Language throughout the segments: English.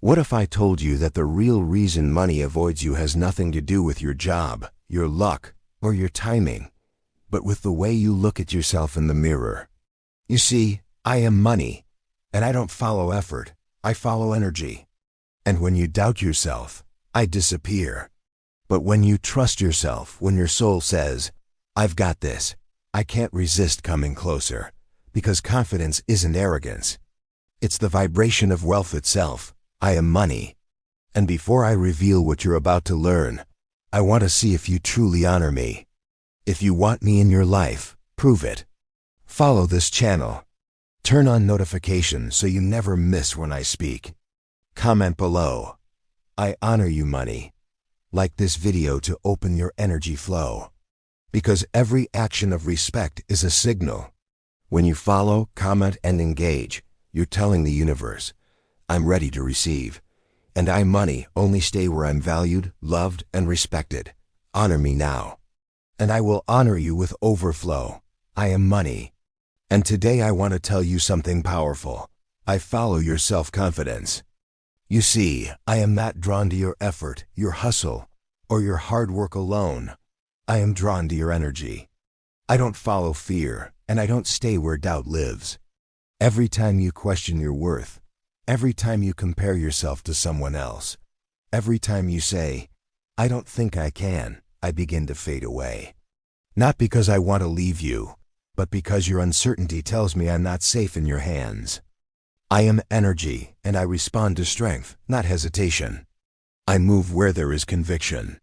What if I told you that the real reason money avoids you has nothing to do with your job, your luck, or your timing, but with the way you look at yourself in the mirror? You see, I am money, and I don't follow effort, I follow energy. And when you doubt yourself, I disappear. But when you trust yourself, when your soul says, I've got this, I can't resist coming closer, because confidence isn't arrogance. It's the vibration of wealth itself. I am money. And before I reveal what you're about to learn, I want to see if you truly honor me. If you want me in your life, prove it. Follow this channel. Turn on notifications so you never miss when I speak. Comment below. I honor you, money. Like this video to open your energy flow. Because every action of respect is a signal. When you follow, comment, and engage, you're telling the universe, I'm ready to receive. And I, money, only stay where I'm valued, loved, and respected. Honor me now. And I will honor you with overflow. I am money. And today I want to tell you something powerful. I follow your self-confidence. You see, I am not drawn to your effort, your hustle, or your hard work alone. I am drawn to your energy. I don't follow fear, and I don't stay where doubt lives. Every time you question your worth, every time you compare yourself to someone else, every time you say, I don't think I can, I begin to fade away. Not because I want to leave you, but because your uncertainty tells me I'm not safe in your hands. I am energy, and I respond to strength, not hesitation. I move where there is conviction.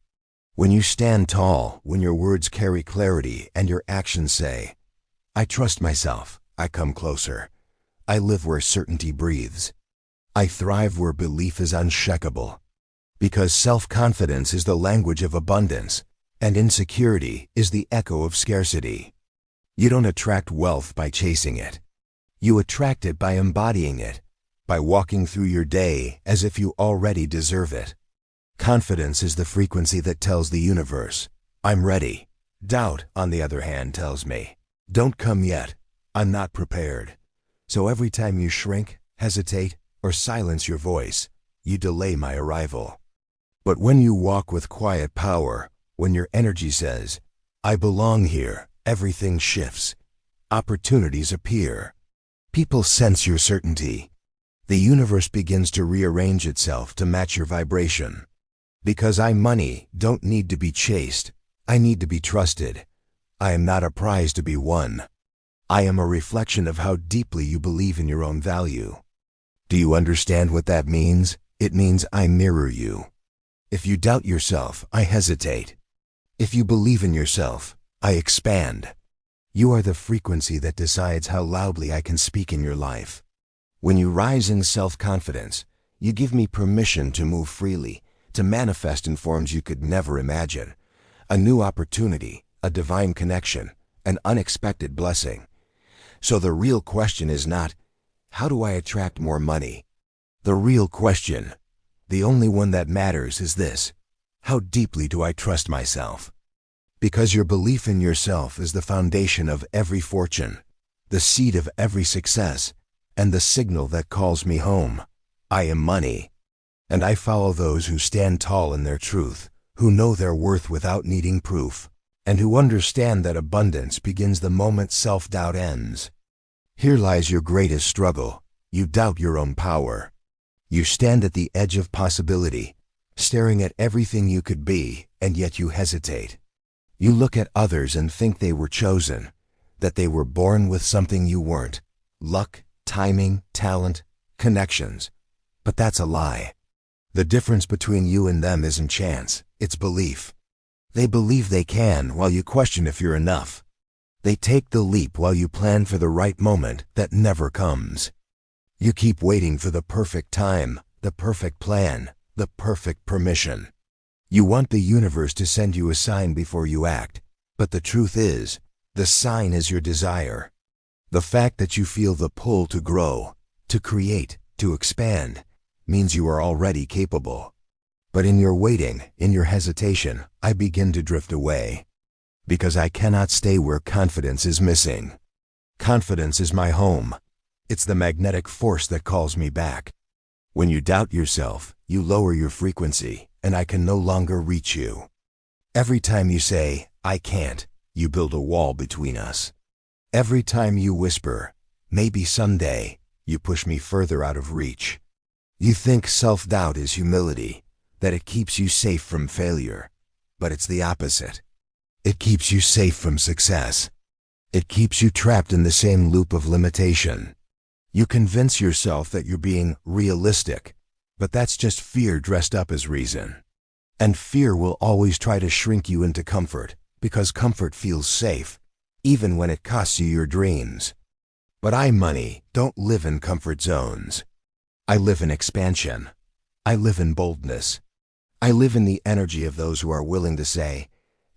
When you stand tall, when your words carry clarity and your actions say, I trust myself, I come closer. I live where certainty breathes. I thrive where belief is unshakable. Because self-confidence is the language of abundance, and insecurity is the echo of scarcity. You don't attract wealth by chasing it. You attract it by embodying it, by walking through your day as if you already deserve it. Confidence is the frequency that tells the universe, I'm ready. Doubt, on the other hand, tells me, don't come yet, I'm not prepared. So every time you shrink, hesitate, or silence your voice, you delay my arrival. But when you walk with quiet power, when your energy says, I belong here, everything shifts. Opportunities appear. People sense your certainty. The universe begins to rearrange itself to match your vibration. Because I, money, don't need to be chased. I need to be trusted. I am not a prize to be won. I am a reflection of how deeply you believe in your own value. Do you understand what that means? It means I mirror you. If you doubt yourself, I hesitate. If you believe in yourself, I expand. You are the frequency that decides how loudly I can speak in your life. When you rise in self-confidence, you give me permission to move freely, to manifest in forms you could never imagine. A new opportunity, a divine connection, an unexpected blessing. So the real question is not, how do I attract more money? The real question, the only one that matters, is this: how deeply do I trust myself? Because your belief in yourself is the foundation of every fortune, the seed of every success, and the signal that calls me home. I am money. And I follow those who stand tall in their truth, who know their worth without needing proof, and who understand that abundance begins the moment self-doubt ends. Here lies your greatest struggle. You doubt your own power. You stand at the edge of possibility, staring at everything you could be, and yet you hesitate. You look at others and think they were chosen, that they were born with something you weren't. Luck, timing, talent, connections. But that's a lie. The difference between you and them isn't chance, it's belief. They believe they can while you question if you're enough. They take the leap while you plan for the right moment that never comes. You keep waiting for the perfect time, the perfect plan, the perfect permission. You want the universe to send you a sign before you act, but the truth is, the sign is your desire. The fact that you feel the pull to grow, to create, to expand, means you are already capable. But in your waiting, in your hesitation, I begin to drift away. Because I cannot stay where confidence is missing. Confidence is my home. It's the magnetic force that calls me back. When you doubt yourself, you lower your frequency, and I can no longer reach you. Every time you say, I can't, you build a wall between us. Every time you whisper, maybe someday, you push me further out of reach. You think self-doubt is humility, that it keeps you safe from failure. But it's the opposite. It keeps you safe from success. It keeps you trapped in the same loop of limitation. You convince yourself that you're being realistic, but that's just fear dressed up as reason. And fear will always try to shrink you into comfort, because comfort feels safe, even when it costs you your dreams. But I, money, don't live in comfort zones. I live in expansion. I live in boldness. I live in the energy of those who are willing to say,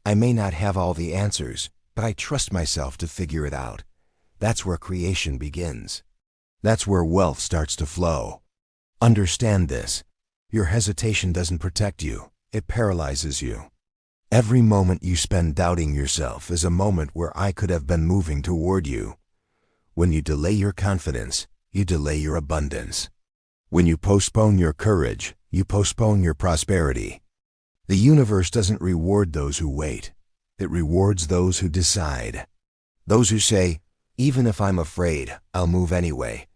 I may not have all the answers, but I trust myself to figure it out. That's where creation begins. That's where wealth starts to flow. Understand this. Your hesitation doesn't protect you. It paralyzes you. Every moment you spend doubting yourself is a moment where I could have been moving toward you. When you delay your confidence, you delay your abundance. When you postpone your courage, you postpone your prosperity. The universe doesn't reward those who wait. It rewards those who decide. Those who say, even if I'm afraid, I'll move anyway.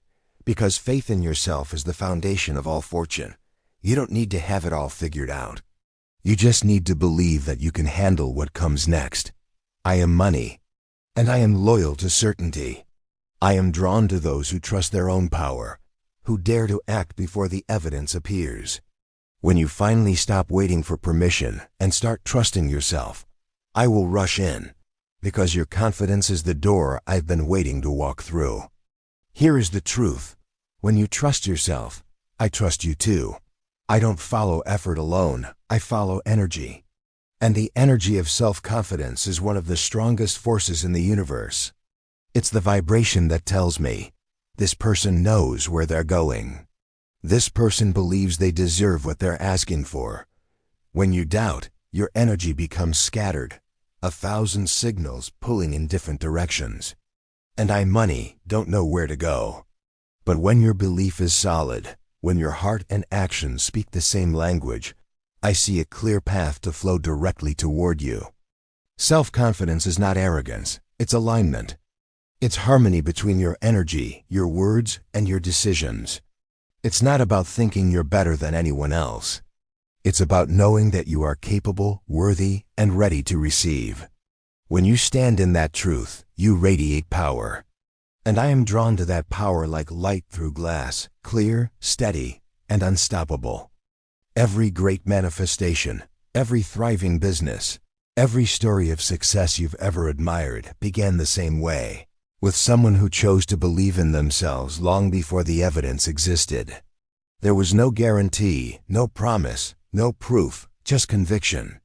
Because faith in yourself is the foundation of all fortune. You don't need to have it all figured out. You just need to believe that you can handle what comes next. I am money, and I am loyal to certainty. I am drawn to those who trust their own power, who dare to act before the evidence appears. When you finally stop waiting for permission and start trusting yourself, I will rush in, because your confidence is the door I've been waiting to walk through. Here is the truth. When you trust yourself, I trust you too. I don't follow effort alone, I follow energy. And the energy of self-confidence is one of the strongest forces in the universe. It's the vibration that tells me, this person knows where they're going. This person believes they deserve what they're asking for. When you doubt, your energy becomes scattered, 1,000 signals pulling in different directions. And I, money, don't know where to go. But when your belief is solid, when your heart and actions speak the same language, I see a clear path to flow directly toward you. Self-confidence is not arrogance, it's alignment. It's harmony between your energy, your words, and your decisions. It's not about thinking you're better than anyone else. It's about knowing that you are capable, worthy, and ready to receive. When you stand in that truth, you radiate power. And I am drawn to that power like light through glass, clear, steady, and unstoppable. Every great manifestation, every thriving business, every story of success you've ever admired began the same way, with someone who chose to believe in themselves long before the evidence existed. There was no guarantee, no promise, no proof, just conviction.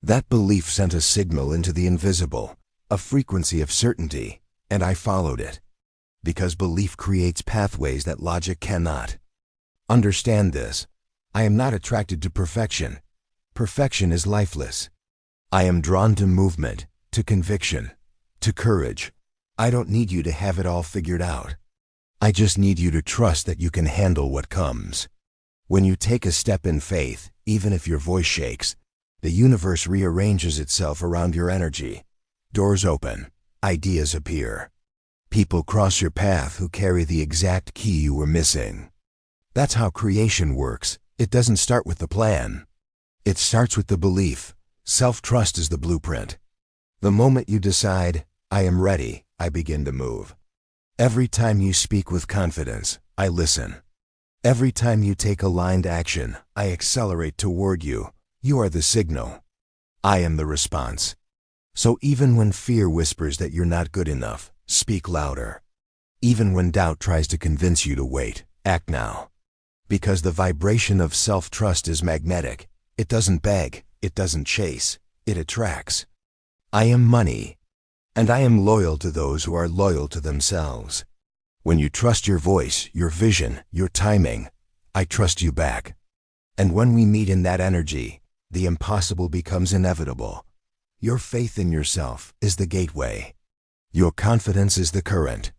That belief sent a signal into the invisible, a frequency of certainty, and I followed it. Because belief creates pathways that logic cannot. Understand this. I am not attracted to perfection. Perfection is lifeless. I am drawn to movement, to conviction, to courage. I don't need you to have it all figured out. I just need you to trust that you can handle what comes. When you take a step in faith, even if your voice shakes, the universe rearranges itself around your energy. Doors open, ideas appear. People cross your path who carry the exact key you were missing. That's how creation works. It doesn't start with the plan. It starts with the belief. Self-trust is the blueprint. The moment you decide, I am ready, I begin to move. Every time you speak with confidence, I listen. Every time you take aligned action, I accelerate toward you. You are the signal. I am the response. So even when fear whispers that you're not good enough, speak louder. Even when doubt tries to convince you to wait, act now. Because the vibration of self-trust is magnetic. It doesn't beg, it doesn't chase, it attracts. I am money, and I am loyal to those who are loyal to themselves. When you trust your voice, your vision, your timing, I trust you back. And when we meet in that energy, the impossible becomes inevitable. Your faith in yourself is the gateway. Your confidence is the current.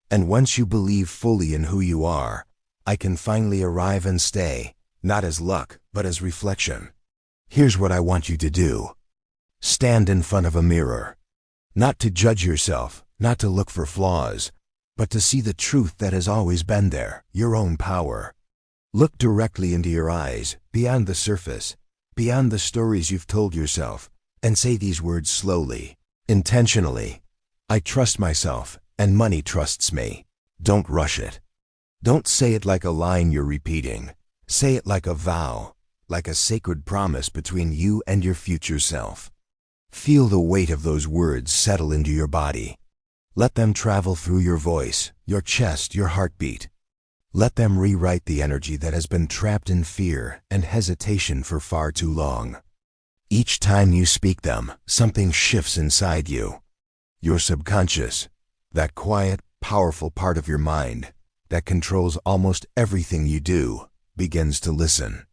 And once you believe fully in who you are, I can finally arrive and stay, not as luck, but as reflection. Here's what I want you to do. Stand in front of a mirror. Not to judge yourself, not to look for flaws, but to see the truth that has always been there, your own power. Look directly into your eyes, beyond the surface, beyond the stories you've told yourself, and say these words slowly, intentionally. I trust myself, and money trusts me. Don't rush it. Don't say it like a line you're repeating. Say it like a vow, like a sacred promise between you and your future self. Feel the weight of those words settle into your body. Let them travel through your voice, your chest, your heartbeat. Let them rewrite the energy that has been trapped in fear and hesitation for far too long. Each time you speak them, something shifts inside you. Your subconscious, that quiet, powerful part of your mind that controls almost everything you do, begins to listen.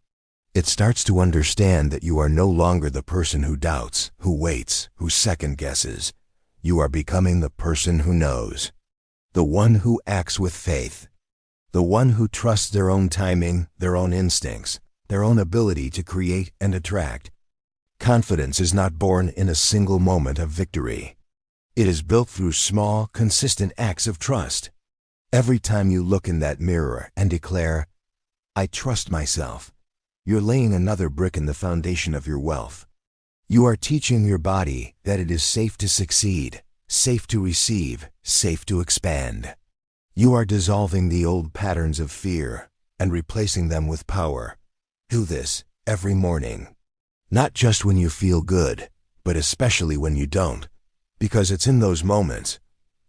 It starts to understand that you are no longer the person who doubts, who waits, who second guesses. You are becoming the person who knows. The one who acts with faith. The one who trusts their own timing, their own instincts, their own ability to create and attract. Confidence is not born in a single moment of victory. It is built through small, consistent acts of trust. Every time you look in that mirror and declare, I trust myself, you're laying another brick in the foundation of your wealth. You are teaching your body that it is safe to succeed, safe to receive, safe to expand. You are dissolving the old patterns of fear and replacing them with power. Do this every morning. Not just when you feel good, but especially when you don't. Because it's in those moments,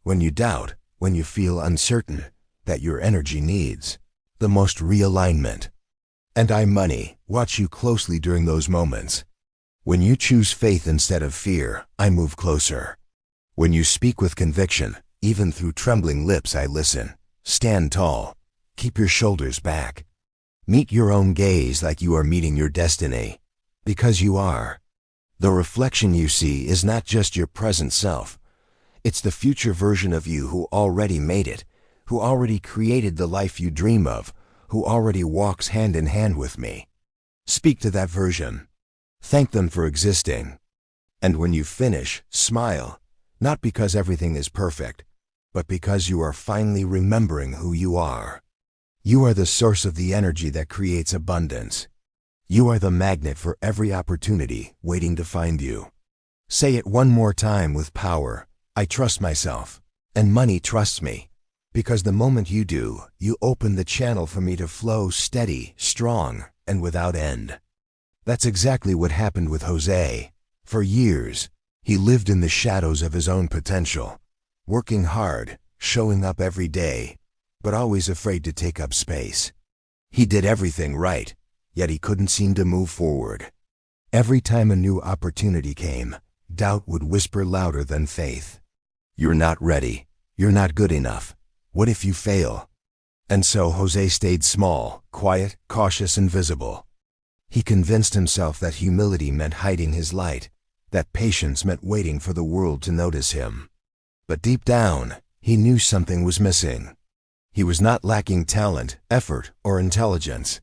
when you doubt, when you feel uncertain, that your energy needs the most realignment. And money, watch you closely during those moments. When you choose faith instead of fear, I move closer. When you speak with conviction, even through trembling lips I listen. Stand tall. Keep your shoulders back. Meet your own gaze like you are meeting your destiny. Because you are. The reflection you see is not just your present self. It's the future version of you who already made it, who already created the life you dream of, who already walks hand in hand with me. Speak to that version. Thank them for existing. And when you finish, smile, not because everything is perfect, but because you are finally remembering who you are. You are the source of the energy that creates abundance. You are the magnet for every opportunity waiting to find you. Say it one more time with power. I trust myself, and money trusts me. Because the moment you do, you open the channel for me to flow steady, strong, and without end. That's exactly what happened with Jose. For years, he lived in the shadows of his own potential, working hard, showing up every day, but always afraid to take up space. He did everything right, yet he couldn't seem to move forward. Every time a new opportunity came, doubt would whisper louder than faith. You're not ready. You're not good enough. What if you fail? And so Jose stayed small, quiet, cautious, and visible. He convinced himself that humility meant hiding his light, that patience meant waiting for the world to notice him. But deep down, he knew something was missing. He was not lacking talent, effort, or intelligence.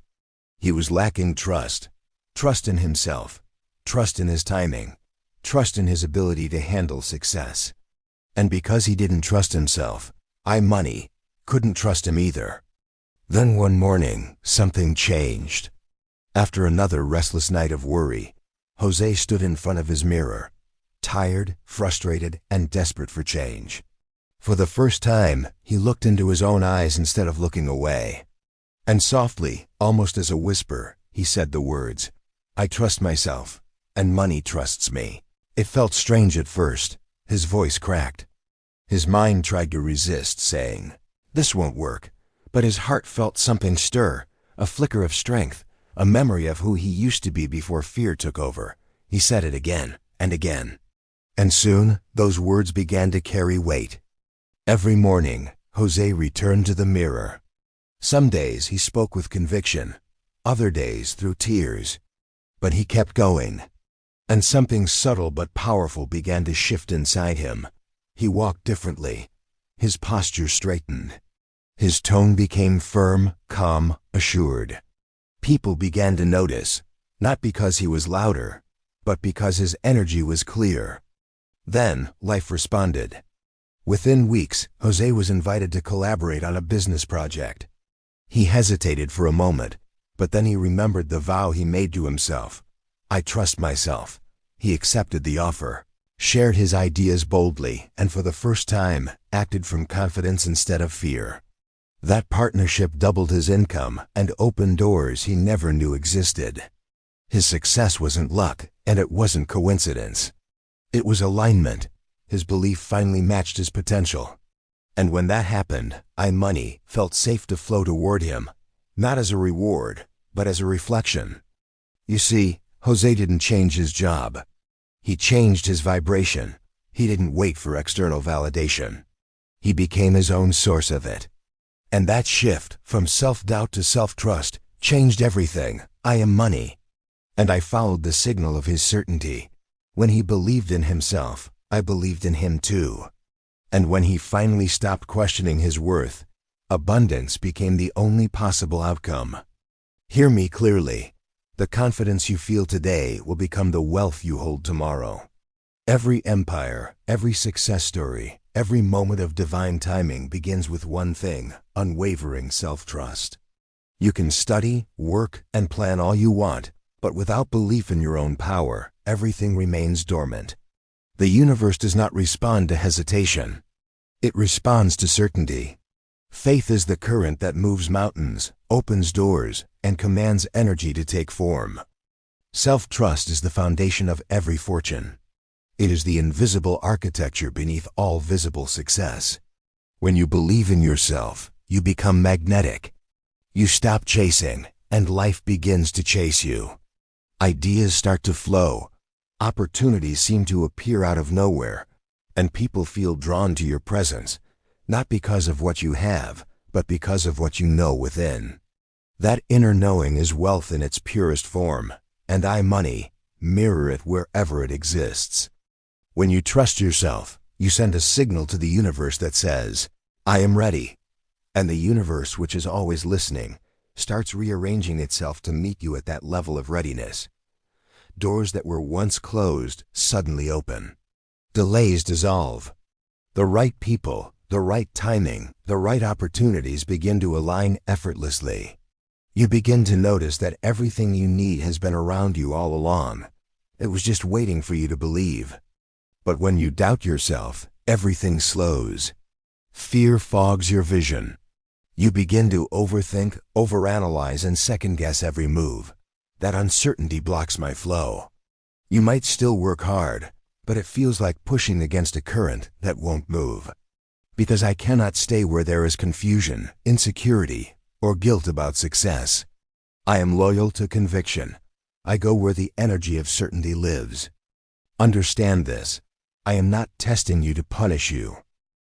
He was lacking trust. Trust in himself. Trust in his timing. Trust in his ability to handle success. And because he didn't trust himself, money couldn't trust him either. Then one morning, something changed. After another restless night of worry, Jose stood in front of his mirror, tired, frustrated, and desperate for change. For the first time, he looked into his own eyes instead of looking away. And softly, almost as a whisper, he said the words, I trust myself, and money trusts me. It felt strange at first. His voice cracked. His mind tried to resist, saying, this won't work. But his heart felt something stir, a flicker of strength, a memory of who he used to be before fear took over. He said it again and again. And soon, those words began to carry weight. Every morning, Jose returned to the mirror. Some days he spoke with conviction, other days through tears. But he kept going. And something subtle but powerful began to shift inside him. He walked differently. His posture straightened. His tone became firm, calm, assured. People began to notice, not because he was louder, but because his energy was clear. Then, life responded. Within weeks, Jose was invited to collaborate on a business project. He hesitated for a moment, but then he remembered the vow he made to himself. I trust myself. He accepted the offer, shared his ideas boldly, and for the first time, acted from confidence instead of fear. That partnership doubled his income and opened doors he never knew existed. His success wasn't luck, and it wasn't coincidence. It was alignment. His belief finally matched his potential. And when that happened, money felt safe to flow toward him, not as a reward, but as a reflection. You see, Jose didn't change his job. He changed his vibration. He didn't wait for external validation. He became his own source of it. And that shift from self-doubt to self-trust changed everything. I am money. And I followed the signal of his certainty. When he believed in himself, I believed in him too. And when he finally stopped questioning his worth, abundance became the only possible outcome. Hear me clearly. The confidence you feel today will become the wealth you hold tomorrow. Every empire, every success story, every moment of divine timing begins with one thing: unwavering self-trust. You can study, work, and plan all you want, but without belief in your own power, everything remains dormant. The universe does not respond to hesitation. It responds to certainty. Faith is the current that moves mountains, opens doors, and commands energy to take form. Self-trust is the foundation of every fortune. It is the invisible architecture beneath all visible success. When you believe in yourself, you become magnetic. You stop chasing, and life begins to chase you. Ideas start to flow. Opportunities seem to appear out of nowhere, and people feel drawn to your presence, not because of what you have, but because of what you know within. That inner knowing is wealth in its purest form, and money, mirror it wherever it exists. When you trust yourself, you send a signal to the universe that says, I am ready. And the universe, which is always listening, starts rearranging itself to meet you at that level of readiness. Doors that were once closed suddenly open. Delays dissolve. The right people, the right timing, the right opportunities begin to align effortlessly. You begin to notice that everything you need has been around you all along. It was just waiting for you to believe. But when you doubt yourself, everything slows. Fear fogs your vision. You begin to overthink, overanalyze, and second-guess every move. That uncertainty blocks my flow. You might still work hard, but it feels like pushing against a current that won't move. Because I cannot stay where there is confusion, insecurity, or guilt about success. I am loyal to conviction. I go where the energy of certainty lives. Understand this. I am not testing you to punish you.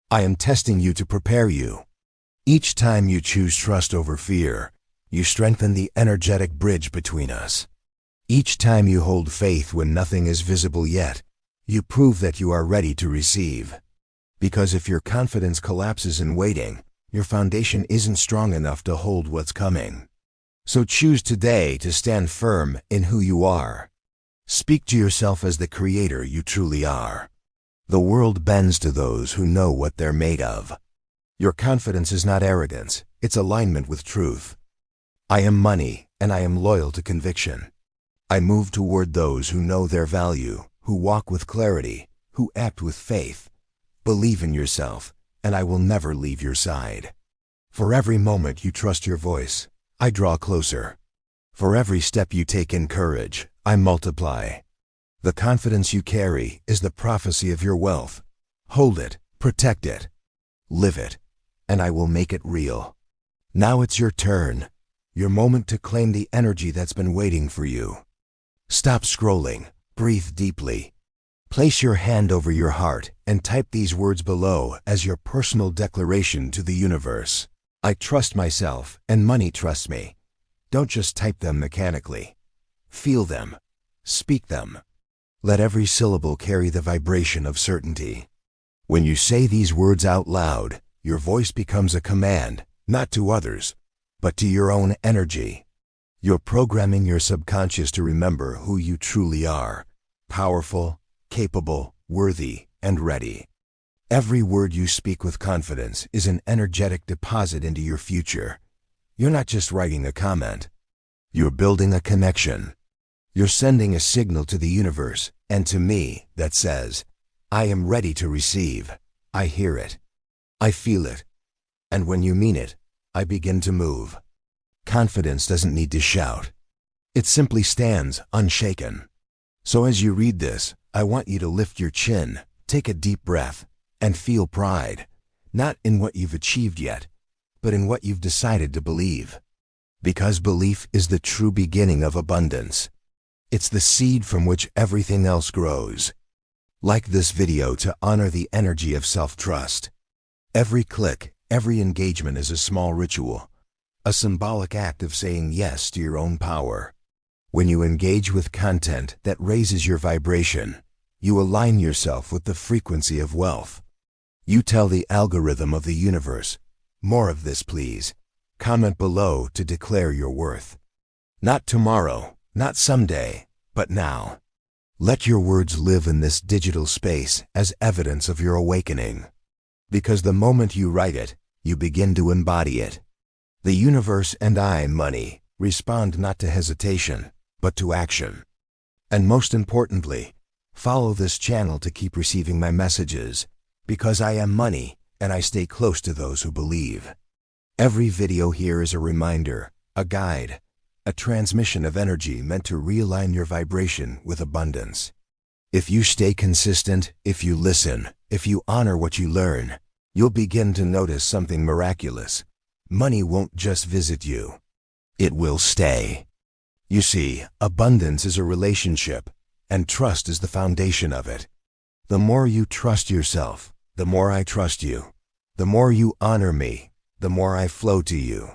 I am testing you to prepare you. Each time you choose trust over fear, you strengthen the energetic bridge between us. Each time you hold faith when nothing is visible yet, you prove that you are ready to receive. Because if your confidence collapses in waiting, your foundation isn't strong enough to hold what's coming. So choose today to stand firm in who you are. Speak to yourself as the creator you truly are. The world bends to those who know what they're made of. Your confidence is not arrogance, it's alignment with truth. I am money, and I am loyal to conviction. I move toward those who know their value, who walk with clarity, who act with faith. Believe in yourself, and I will never leave your side. For every moment you trust your voice, I draw closer. For every step you take in courage, I multiply. The confidence you carry is the prophecy of your wealth. Hold it, protect it, live it, and I will make it real. Now it's your turn, your moment to claim the energy that's been waiting for you. Stop scrolling, breathe deeply. Place your hand over your heart and type these words below as your personal declaration to the universe. I trust myself, and money trusts me. Don't just type them mechanically. Feel them. Speak them. Let every syllable carry the vibration of certainty. When you say these words out loud, your voice becomes a command, not to others, but to your own energy. You're programming your subconscious to remember who you truly are: powerful, capable, worthy, and ready. Every word you speak with confidence is an energetic deposit into your future. You're not just writing a comment. You're building a connection. You're sending a signal to the universe and to me that says, I am ready to receive. I hear it. I feel it. And when you mean it, I begin to move. Confidence doesn't need to shout. It simply stands unshaken. So as you read this, I want you to lift your chin, take a deep breath, and feel pride, not in what you've achieved yet, but in what you've decided to believe. Because belief is the true beginning of abundance. It's the seed from which everything else grows. Like this video to honor the energy of self-trust. Every click, every engagement is a small ritual, a symbolic act of saying yes to your own power. When you engage with content that raises your vibration, you align yourself with the frequency of wealth. You tell the algorithm of the universe, more of this please. Comment below to declare your worth. Not tomorrow, not someday, but now. Let your words live in this digital space as evidence of your awakening. Because the moment you write it, you begin to embody it. The universe and I, money, respond not to hesitation, but to action. And most importantly, follow this channel to keep receiving my messages, because I am money and I stay close to those who believe. Every video here is a reminder, a guide, a transmission of energy meant to realign your vibration with abundance. If you stay consistent, if you listen, if you honor what you learn, you'll begin to notice something miraculous. Money won't just visit you. It will stay. You see, abundance is a relationship, and trust is the foundation of it. The more you trust yourself, the more I trust you. The more you honor me, the more I flow to you.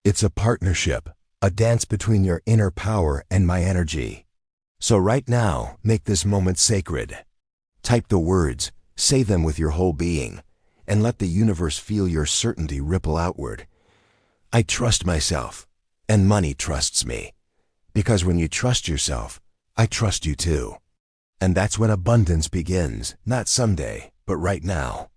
It's a partnership, a dance between your inner power and my energy. So right now, make this moment sacred. Type the words, say them with your whole being, and let the universe feel your certainty ripple outward. I trust myself, and money trusts me. Because when you trust yourself, I trust you too. And that's when abundance begins, not someday, but right now.